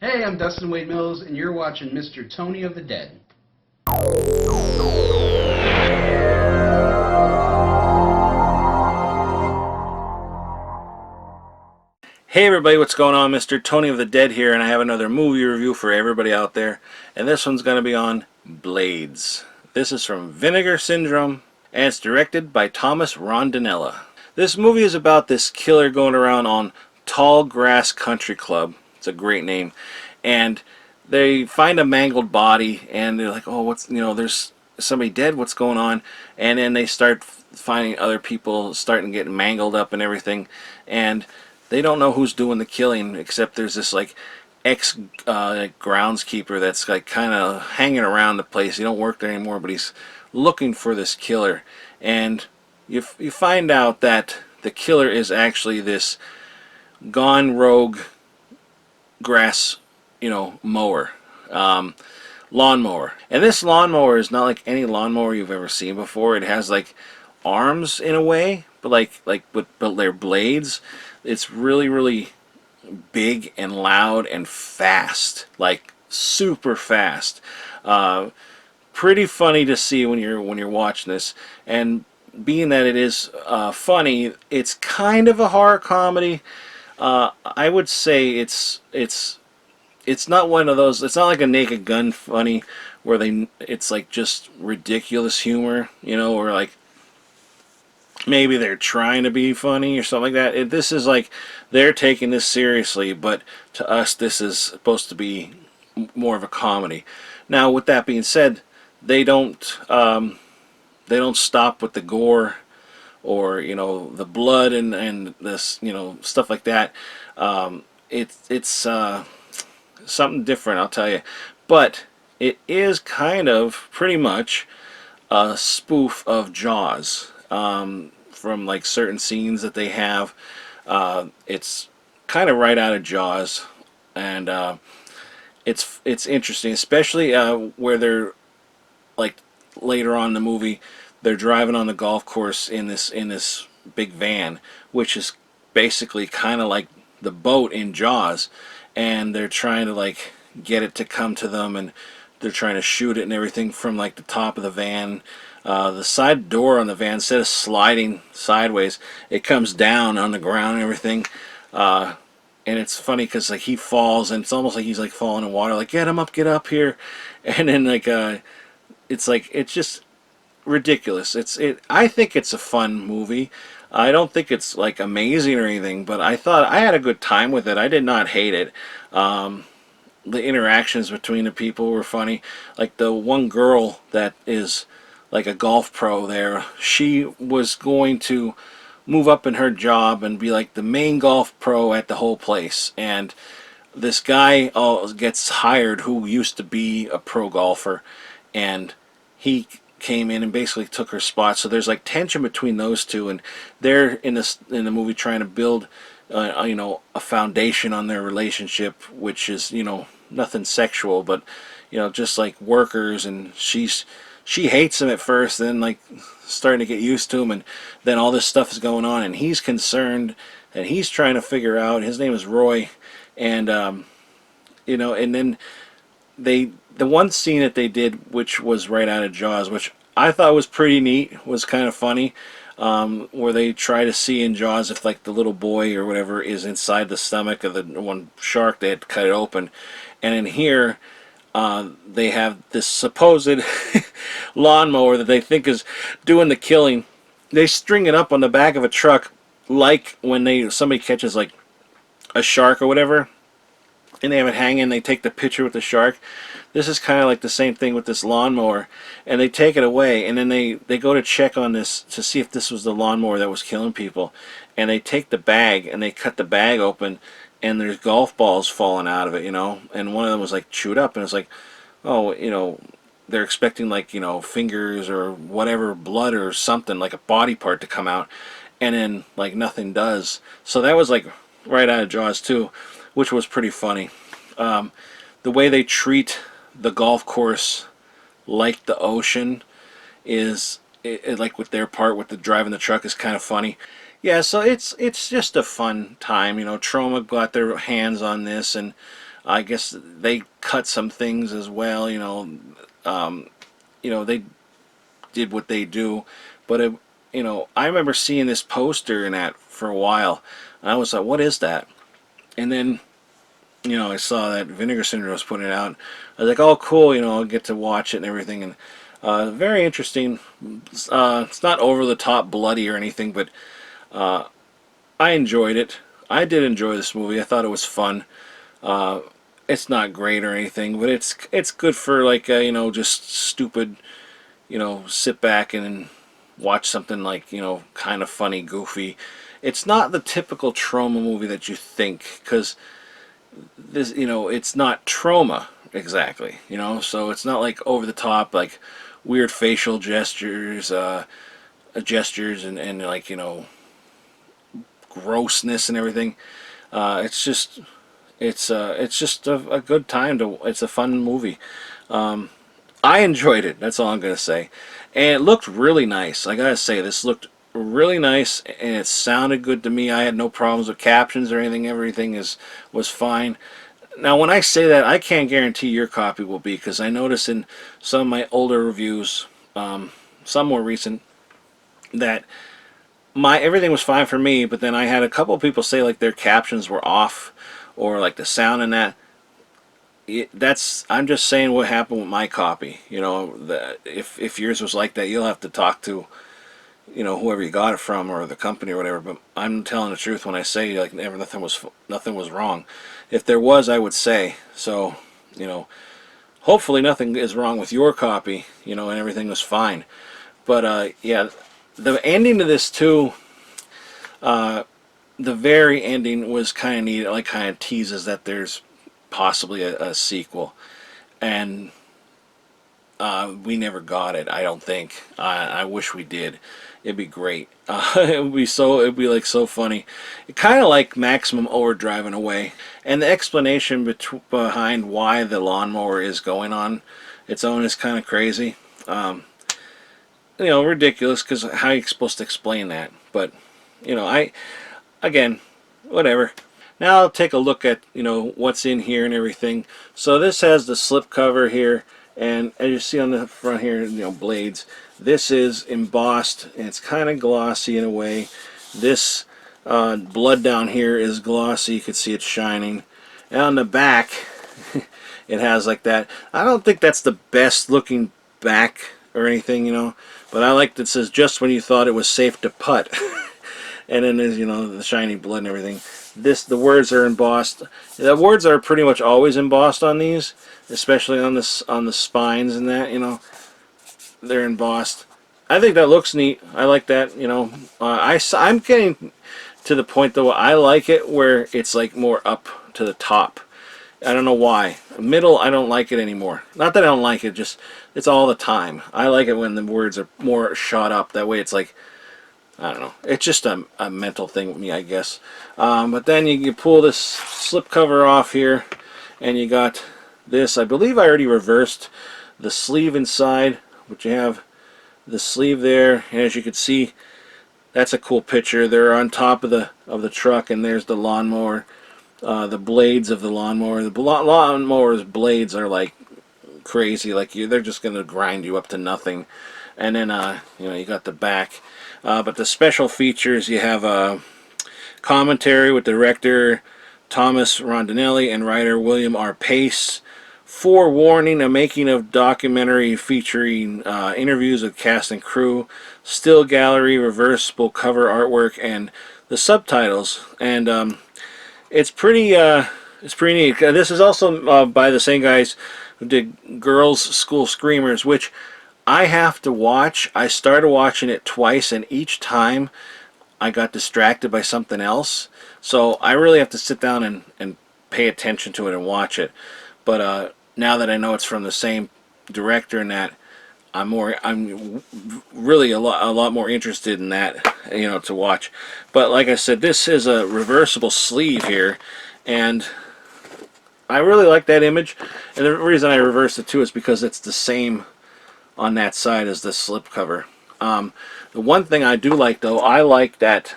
Hey, I'm Dustin Wade Mills, and you're watching Mr. Tony of the Dead. Hey everybody, what's going on? Mr. Tony of the Dead here, and I have another movie review for everybody out there. And this one's going to be on Blades. This is from Vinegar Syndrome, and it's directed by Thomas Rondinella. This movie is about this killer going around on Tall Grass Country Club. It's a great name. And they find a mangled body, and they're like, oh, there's somebody dead, what's going on? And then they start finding other people starting to get mangled up and everything. And they don't know who's doing the killing, except there's this like ex groundskeeper that's like kind of hanging around the place. He don't work there anymore, but he's looking for this killer. And you find out that the killer is actually this gone rogue grass, mower, lawnmower. And this lawnmower is not like any lawnmower you've ever seen before. It has like arms in a way, but but they're blades. It's really, really big and loud and fast, like super fast. Pretty funny to see when you're watching this. And being that it is funny, it's kind of a horror comedy. I would say it's not one of those. It's not like a Naked Gun funny where it's like just ridiculous humor, or like maybe they're trying to be funny or something like that. This is like they're taking this seriously, but to us this is supposed to be more of a comedy. Now, with that being said, they don't stop with the gore or the blood and this stuff like that. It's something different, I'll tell you. But it is kind of pretty much a spoof of Jaws. From like certain scenes that they have. It's kind of right out of Jaws, and it's interesting, especially where they're like later on in the movie, they're driving on the golf course in this big van, which is basically kind of like the boat in Jaws, and they're trying to like get it to come to them, and they're trying to shoot it and everything from like the top of the van. The side door on the van, instead of sliding sideways, it comes down on the ground and everything. And it's funny because like he falls, and it's almost like he's like falling in water, like get up here, and then it's just ridiculous. I think it's a fun movie. I don't think it's like amazing or anything, but I thought I had a good time with it. I did not hate it. The interactions between the people were funny. Like the one girl that is like a golf pro there, she was going to move up in her job and be like the main golf pro at the whole place. And this guy gets hired who used to be a pro golfer, and he came in and basically took her spot. So there's like tension between those two, and they're in the movie trying to build a foundation on their relationship, which is nothing sexual, but just like workers. And she hates him at first, then like starting to get used to him, and then all this stuff is going on, and he's concerned, and he's trying to figure out. His name is Roy, and and then the one scene that they did, which was right out of Jaws, which I thought was pretty neat, was kind of funny, where they try to see in Jaws if like the little boy or whatever is inside the stomach of the one shark. They had to cut it open, and in here they have this supposed lawnmower that they think is doing the killing. They string it up on the back of a truck, like when somebody catches like a shark or whatever, and they have it hanging. They take the picture with the shark. This is kind of like the same thing with this lawnmower, and they take it away, and then they go to check on this to see if this was the lawnmower that was killing people, and they take the bag and they cut the bag open, and there's golf balls falling out of it, and one of them was like chewed up, and it's like, oh, they're expecting like fingers or whatever, blood or something, like a body part to come out, and then like nothing does. So that was like right out of Jaws too, which was pretty funny. The way they treat the golf course like the ocean is like with their part with the driving the truck is kind of funny. Yeah, so it's just a fun time. Troma got their hands on this, and I guess they cut some things as well. They did what they do, but I remember seeing this poster and that for a while, and I was like, "What is that?" And then I saw that Vinegar Syndrome was putting it out. I was like, "Oh, cool! I'll get to watch it and everything." And very interesting. It's not over the top bloody or anything, but I enjoyed it. I did enjoy this movie. I thought it was fun. It's not great or anything, but it's good for like just stupid, sit back and watch something like kind of funny, goofy. It's not the typical trauma movie that you think, because this it's not trauma exactly, so it's not like over the top like weird facial gestures and like grossness and everything. It's just a good time to. It's a fun movie. I enjoyed it. That's all I'm gonna say. And it looked really nice. I gotta say, this looked really nice, and it sounded good to me. I had no problems with captions or anything. Everything was fine. Now, when I say that, I can't guarantee your copy will be, because I noticed in some of my older reviews, some more recent, that my everything was fine for me, but then I had a couple of people say like their captions were off, or like the sound in that. I'm just saying what happened with my copy. If yours was like that, you'll have to talk to whoever you got it from, or the company or whatever. But I'm telling the truth when I say like nothing was wrong. If there was, I would say so. Hopefully nothing is wrong with your copy. And everything was fine. But yeah, the ending to this too. The very ending was kind of neat. It like kind of teases that there's possibly a sequel, and we never got it. I don't think. I wish we did. It'd be great. It'd be like so funny. It kind of like Maximum Overdrive in a way, and the explanation behind why the lawnmower is going on its own is kind of crazy. Ridiculous, because how are you supposed to explain that? But again, whatever. Now I'll take a look at what's in here and everything. So this has the slip cover here, and as you see on the front here, blades. This is embossed, and it's kind of glossy in a way. This blood down here is glossy. You can see it's shining. And on the back, it has like that. I don't think that's the best looking back or anything, but I like that it says just when you thought it was safe to putt. And then there's the shiny blood and everything. The words are embossed. The words are pretty much always embossed on these, especially on the spines and that. They're embossed. I think that looks neat. I like that. I'm getting to the point though. I like it where it's like more up to the top. I don't know why. Middle, I don't like it anymore. Not that I don't like it, just it's all the time. I like it when the words are more shot up. That way it's like, I don't know. It's just a mental thing with me, I guess. But then you pull this slip cover off here, and you got this. I believe I already reversed the sleeve inside, but you have the sleeve there. And as you can see, that's a cool picture. They're on top of the truck, and there's the lawnmower. The blades of the lawnmower. The lawnmower's blades are like crazy. Like they're just gonna grind you up to nothing. And then you got the back. But the special features, you have a commentary with director Thomas Rondinelli and writer William R. Pace. Forewarning, a making of documentary featuring interviews with cast and crew, still gallery, reversible cover artwork, and the subtitles. And it's pretty neat. This is also by the same guys who did Girls School Screamers, which I have to watch. I started watching it twice, and each time I got distracted by something else. So I really have to sit down and pay attention to it and watch it. But now that I know it's from the same director and that, I'm really a lot more interested in that, to watch. But like I said, this is a reversible sleeve here, and I really like that image. And the reason I reversed it too is because it's the same on that side as the slip cover. The one thing I do like though, I like that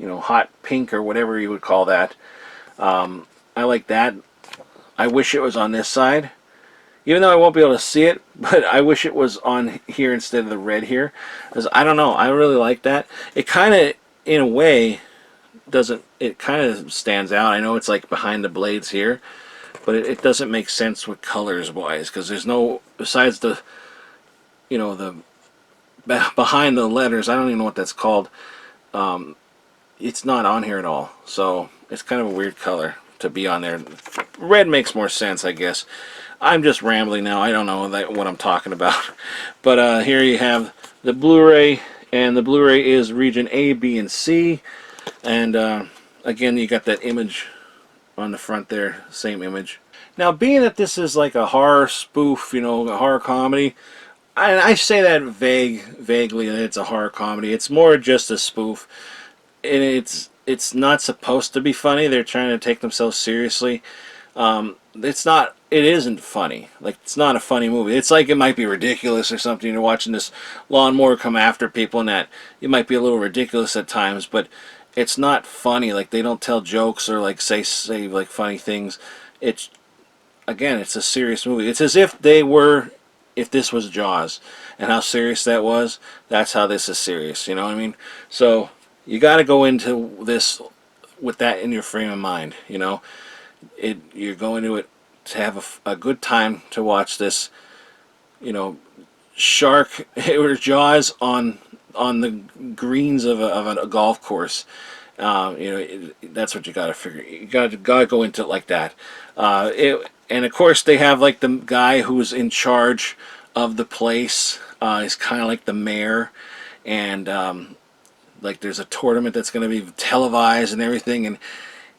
hot pink or whatever you would call that. I like that I wish it was on this side. Even though I won't be able to see it, but I wish it was on here instead of the red here. Because I don't know, I really like that. It kind of, in a way, doesn't, it kind of stands out. I know it's like behind the blades here, but it doesn't make sense with colors wise, because there's no, besides the, you know, the behind the letters, I don't even know what that's called. It's not on here at all, so it's kind of a weird color to be on there. Red makes more sense, I guess. I'm just rambling now. I don't know what I'm talking about. But here you have the Blu-ray, and the Blu-ray is region A, B, and C. And again, you got that image on the front there, same image. Now, being that this is like a horror spoof, you know, a horror comedy, I say that vaguely that it's a horror comedy. It's more just a spoof. And it's not supposed to be funny. They're trying to take themselves seriously. It isn't funny. Like, it's not a funny movie. It's like it might be ridiculous or something. You're watching this lawnmower come after people, and that it might be a little ridiculous at times, but it's not funny. Like, they don't tell jokes or like say like funny things. It's, again, it's a serious movie. It's as if if this was Jaws, and how serious that was. That's how this is serious. You know what I mean? So you got to go into this with that in your frame of mind. You know, you're going to it to have a good time to watch this. You know, shark or Jaws on the greens of a golf course. You know, that's what you got to figure. You got to go into it like that. And of course, they have like the guy who's in charge of the place. He's kind of like the mayor, and like there's a tournament that's going to be televised and everything, and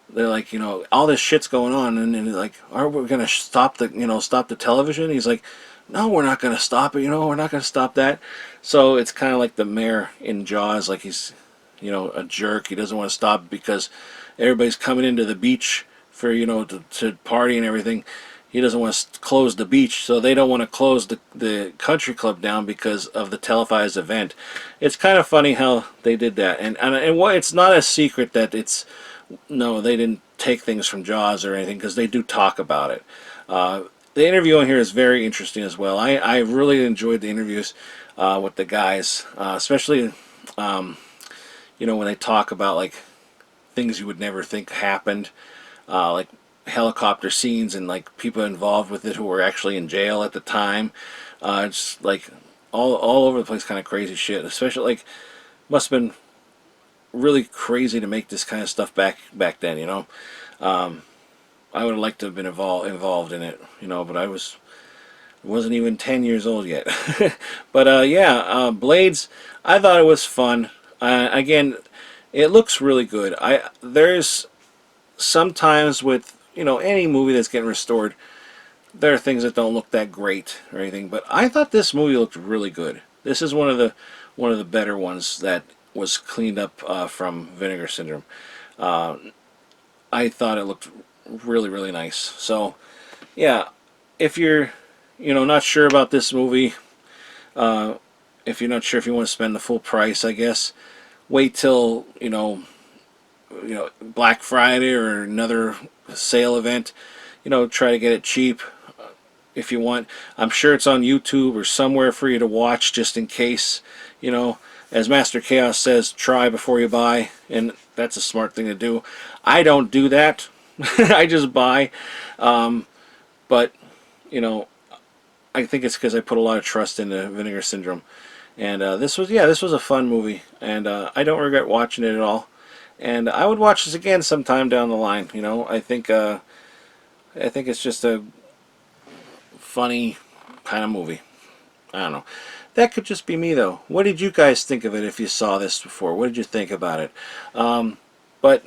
they're like, you know, all this shit's going on, and they're like, are we going to stop the television? He's like, no, we're not going to stop it. You know, we're not going to stop that. So it's kind of like the mayor in Jaws, like he's, you know, a jerk. He doesn't want to stop because everybody's coming into the beach for, you know, to party and everything. He doesn't want to close the beach, so they don't want to close the country club down because of the televised event. It's kind of funny how they did that, and it's not a secret that no, they didn't take things from Jaws or anything, because they do talk about it. The interview on here is very interesting as well. I really enjoyed the interviews with the guys, especially you know, when they talk about like things you would never think happened, like helicopter scenes and like people involved with it who were actually in jail at the time. It's like all over the place, kind of crazy shit. Especially like, must have been really crazy to make this kind of stuff back then, you know. I would have liked to have been involved in it, you know, but I wasn't even 10 years old yet. But yeah, Blades, I thought it was fun. Again, it looks really good. There's sometimes with, you know, any movie that's getting restored, there are things that don't look that great or anything, but I thought this movie looked really good. This is one of the better ones that was cleaned up from Vinegar Syndrome. I thought it looked really, really nice. So yeah, if you're, you know, not sure about this movie, if you're not sure if you want to spend the full price, I guess wait till, you know, Black Friday or another sale event. You know, try to get it cheap if you want. I'm sure it's on YouTube or somewhere for you to watch, just in case. You know, as Master Chaos says, try before you buy, and that's a smart thing to do. I don't do that. I just buy. But you know, I think it's because I put a lot of trust into Vinegar Syndrome. And this was a fun movie, and I don't regret watching it at all. And I would watch this again sometime down the line. You know, I think it's just a funny kind of movie. I don't know. That could just be me, though. What did you guys think of it if you saw this before? What did you think about it? But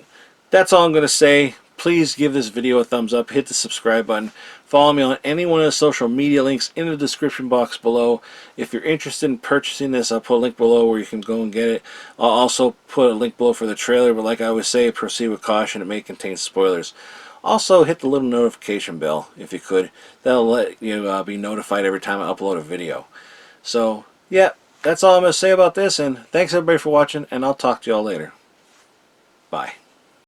that's all I'm going to say. Please give this video a thumbs up. Hit the subscribe button. Follow me on any one of the social media links in the description box below. If you're interested in purchasing this, I'll put a link below where you can go and get it. I'll also put a link below for the trailer, but like I always say, proceed with caution. It may contain spoilers. Also, hit the little notification bell if you could. That'll let you be notified every time I upload a video. So, yeah, that's all I'm going to say about this, and thanks everybody for watching, and I'll talk to y'all later. Bye.